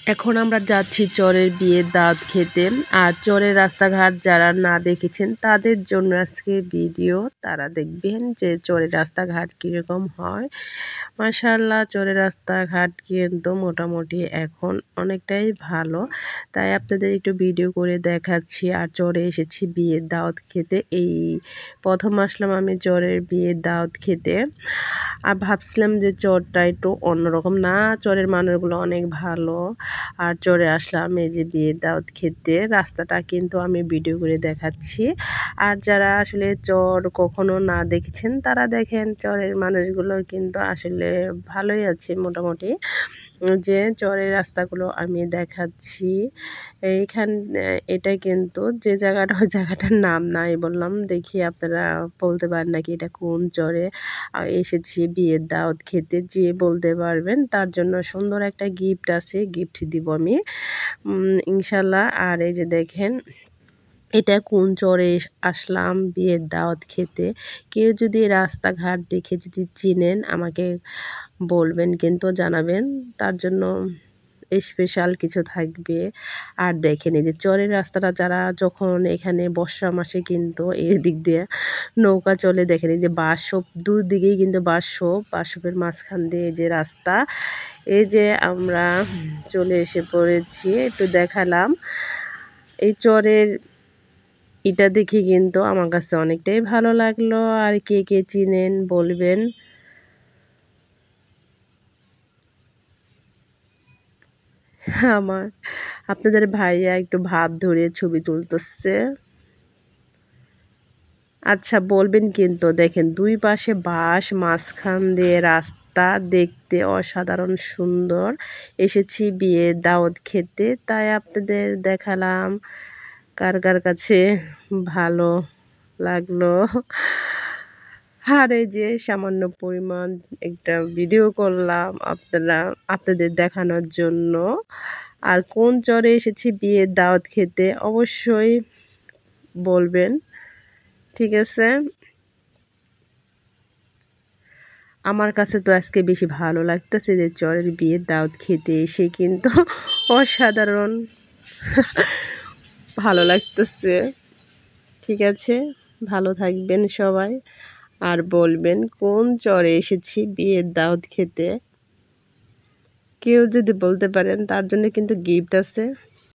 এখন আমরা যাচ্ছি চরের বিয়ের দাওয়াত খেতে। আর চরের রাস্তাঘাট যারা না দেখেছেন তাদের জন্য আজকে ভিডিও। তারা দেখবেন যে চরের রাস্তাঘাট কীরকম হয়। মাশাআল্লাহ, চরের রাস্তাঘাট কিন্তু মোটামুটি এখন অনেকটাই ভালো। তাই আপনাদের একটু ভিডিও করে দেখাচ্ছি। আর চরে এসেছি বিয়ের দাওয়াত খেতে। এই প্রথম আসলাম আমি চরের বিয়ের দাওয়াত খেতে। আর ভাবছিলাম যে চরটা একটু অন্যরকম, না চরের মানুষগুলো অনেক ভালো। আর চরে আসলাম এই যে বিয়ের দাওয়াত খেতে। রাস্তাটা কিন্তু আমি ভিডিও করে দেখাচ্ছি। আর যারা আসলে চর কখনো না দেখেছেন তারা দেখেন, চরের মানুষগুলো কিন্তু আসলে ভালোই আছে মোটামুটি। যে চরের রাস্তাগুলো আমি দেখাচ্ছি। এইখান এটা কিন্তু যে জায়গাটা, ওই জায়গাটার নাম নাই বললাম। দেখি আপনারা বলতে পারেন নাকি এটা কোন চরে এসেছি বিয়ের দাওয়াত খেতে। যে বলতে পারবেন তার জন্য সুন্দর একটা গিফট আছে, গিফট দিব আমি ইনশাল্লাহ। আর এই যে দেখেন এটা কোন চরে আসলাম বিয়ের দাওয়াত খেতে। কেউ যদি রাস্তাঘাট দেখে যদি চিনেন আমাকে বলবেন, কিন্তু জানাবেন, তার জন্য স্পেশাল কিছু থাকবে। আর দেখেন এই যে চরের রাস্তাটা, যারা যখন এখানে বর্ষা মাসে কিন্তু এদিক দিয়ে নৌকা চলে, দেখেন এই যে বাঁশঝোপ, দুদিকেই কিন্তু বাঁশঝোপের মাঝখান দিয়ে যে রাস্তা। এই যে আমরা চলে এসে পড়েছি, একটু দেখালাম। এই চরের এটা দেখে কিন্তু আমার কাছে অনেকটাই ভালো লাগলো। আর কে কে চিনেন বলবেন। আমার আপনাদের ভাইয়া একটু ভাব ধরে ছবি তুলতেছে। আচ্ছা বলবেন কিন্তু। দেখেন দুই পাশে বাঁশ, মাঝখান দিয়ে রাস্তা, দেখতে অসাধারণ সুন্দর। এসেছি বিয়ের দাওয়াত খেতে, তাই আপনাদের দেখালাম। কার কার কাছে ভালো লাগলো। আর এই যে সামান্য পরিমাণ একটা ভিডিও করলাম আপনাদের দেখানোর জন্য। আর কোন চরে এসেছি বিয়ের দাওয়াত খেতে অবশ্যই বলবেন, ঠিক আছে? আমার কাছে তো আজকে বেশি ভালো লাগতেছে যে চরের বিয়ের দাওয়াত খেতে এসে কিন্তু অসাধারণ ভালো লাগতেছে। ঠিক আছে, ভালো থাকবেন সবাই। আর বলবেন কোন চরে এসেছি বিয়ের দাওয়াত খেতে। কেউ যদি বলতে পারেন তার জন্য কিন্তু গিফট আছে।